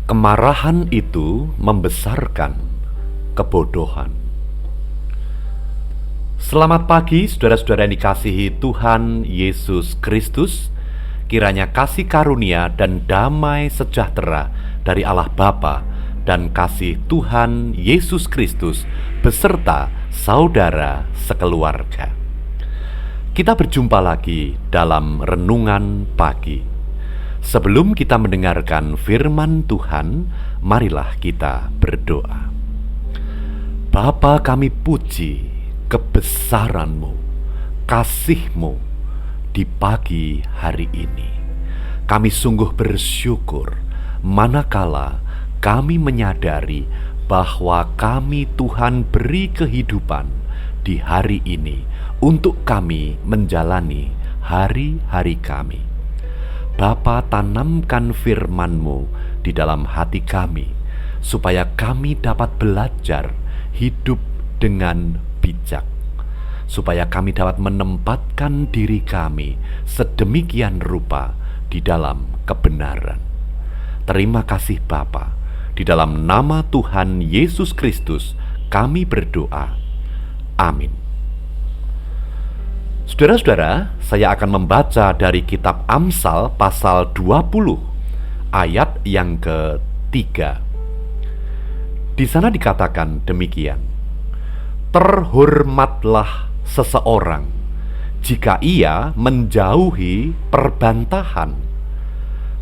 Kemarahan itu membesarkan kebodohan. Selamat pagi saudara-saudara yang dikasihi Tuhan Yesus Kristus. Kiranya kasih karunia dan damai sejahtera dari Allah Bapa dan kasih Tuhan Yesus Kristus beserta saudara sekeluarga. Kita berjumpa lagi dalam renungan pagi. Sebelum kita mendengarkan firman Tuhan, marilah kita berdoa. Bapa, kami puji kebesaran-Mu, kasih-Mu di pagi hari ini. Kami sungguh bersyukur manakala kami menyadari bahwa kami Tuhan beri kehidupan di hari ini untuk kami menjalani hari-hari kami. Bapa, tanamkan firman-Mu di dalam hati kami, supaya kami dapat belajar hidup dengan bijak, supaya kami dapat menempatkan diri kami sedemikian rupa di dalam kebenaran. Terima kasih Bapa, di dalam nama Tuhan Yesus Kristus kami berdoa. Amin. Saudara-saudara, saya akan membaca dari kitab Amsal pasal 20 ayat yang ketiga. Di sana dikatakan demikian: terhormatlah seseorang jika ia menjauhi perbantahan,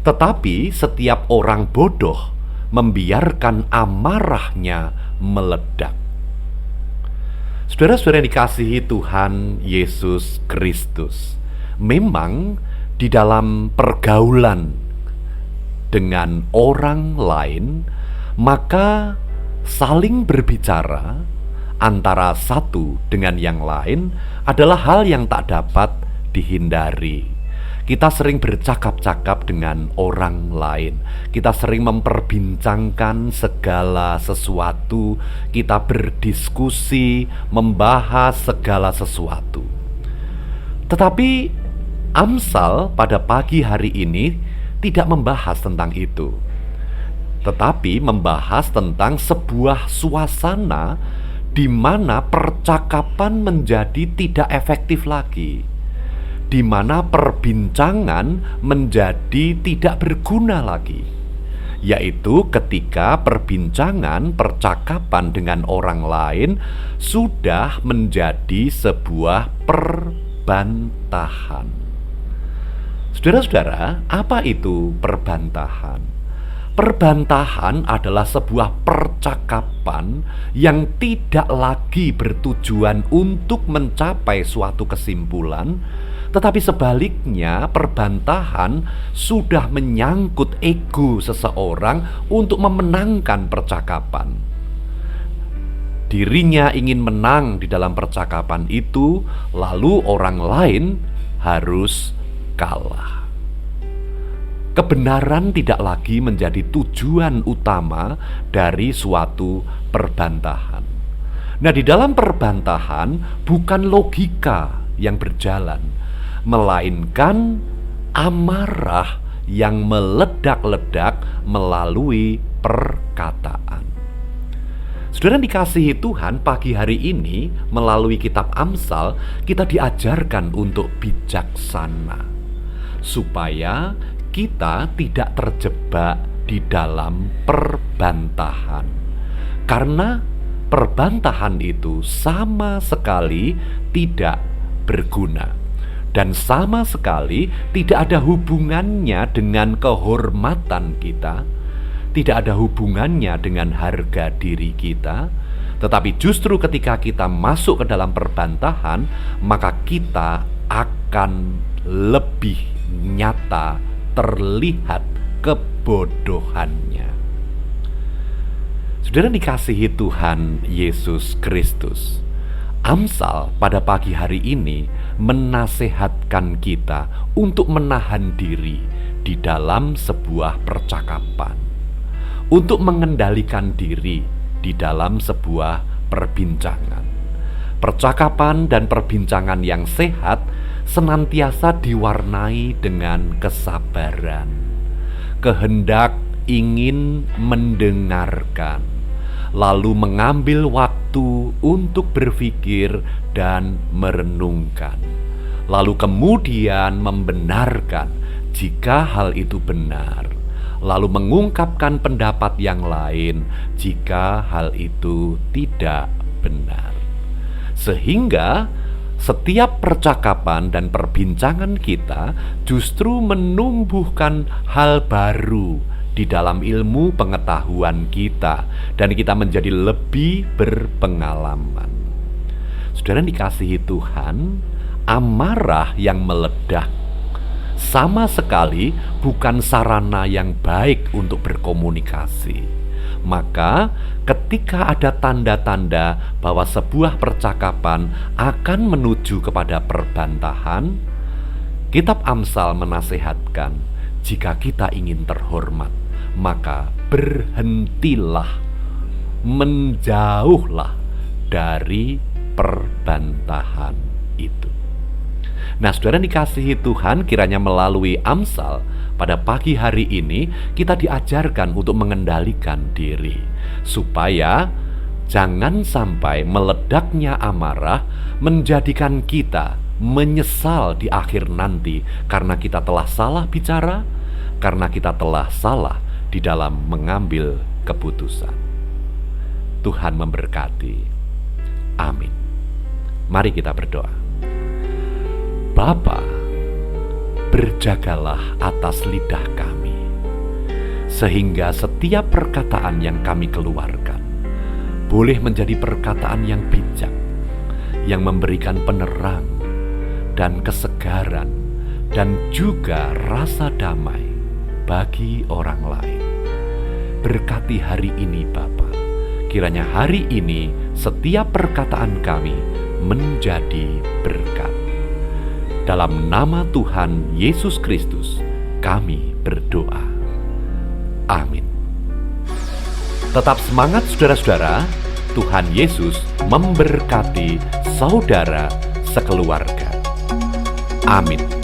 tetapi setiap orang bodoh membiarkan amarahnya meledak. Saudara-saudara yang dikasihi Tuhan Yesus Kristus, memang di dalam pergaulan dengan orang lain, maka saling berbicara antara satu dengan yang lain adalah hal yang tak dapat dihindari. Kita sering bercakap-cakap dengan orang lain. Kita sering memperbincangkan segala sesuatu. Kita berdiskusi, membahas segala sesuatu. Tetapi Amsal pada pagi hari ini tidak membahas tentang itu, tetapi membahas tentang sebuah suasana di mana percakapan menjadi tidak efektif lagi, di mana perbincangan menjadi tidak berguna lagi, yaitu ketika percakapan dengan orang lain sudah menjadi sebuah perbantahan. Saudara-saudara, apa itu perbantahan? Perbantahan adalah sebuah percakapan yang tidak lagi bertujuan untuk mencapai suatu kesimpulan, tetapi sebaliknya perbantahan sudah menyangkut ego seseorang untuk memenangkan percakapan. Dirinya ingin menang di dalam percakapan itu, lalu orang lain harus kalah. Kebenaran tidak lagi menjadi tujuan utama dari suatu perbantahan. Nah, di dalam perbantahan bukan logika yang berjalan, melainkan amarah yang meledak-ledak melalui perkataan. Saudara dikasihi Tuhan, pagi hari ini melalui kitab Amsal kita diajarkan untuk bijaksana, supaya kita tidak terjebak di dalam perbantahan. Karena perbantahan itu sama sekali tidak berguna dan sama sekali tidak ada hubungannya dengan kehormatan kita, tidak ada hubungannya dengan harga diri kita. Tetapi justru ketika kita masuk ke dalam perbantahan, maka kita akan lebih nyata terlihat kebodohannya. Saudara dikasihi Tuhan Yesus Kristus, Amsal pada pagi hari ini menasehatkan kita untuk menahan diri di dalam sebuah percakapan, untuk mengendalikan diri di dalam sebuah perbincangan. Percakapan dan perbincangan yang sehat senantiasa diwarnai dengan kesabaran, kehendak ingin mendengarkan, lalu mengambil waktu untuk berpikir dan merenungkan, lalu kemudian membenarkan jika hal itu benar, lalu mengungkapkan pendapat yang lain jika hal itu tidak benar. Sehingga setiap percakapan dan perbincangan kita justru menumbuhkan hal baru di dalam ilmu pengetahuan kita, dan kita menjadi lebih berpengalaman. Saudara dikasihi Tuhan, amarah yang meledak sama sekali bukan sarana yang baik untuk berkomunikasi. Maka ketika ada tanda-tanda bahwa sebuah percakapan akan menuju kepada perbantahan, Kitab Amsal menasihatkan, jika kita ingin terhormat, maka berhentilah, menjauhlah dari perbantahan itu. Nah, saudara dikasihi Tuhan, kiranya melalui Amsal pada pagi hari ini kita diajarkan untuk mengendalikan diri, supaya jangan sampai meledaknya amarah menjadikan kita menyesal di akhir nanti karena kita telah salah bicara, karena kita telah salah di dalam mengambil keputusan. Tuhan memberkati. Amin. Mari kita berdoa. Bapa, berjagalah atas lidah kami, sehingga setiap perkataan yang kami keluarkan boleh menjadi perkataan yang bijak, yang memberikan penerang dan kesegaran, dan juga rasa damai bagi orang lain. Berkati hari ini Bapa, kiranya hari ini setiap perkataan kami menjadi berkat. Dalam nama Tuhan Yesus Kristus kami berdoa. Amin. Tetap semangat saudara-saudara. Tuhan Yesus memberkati saudara sekeluarga. Amin.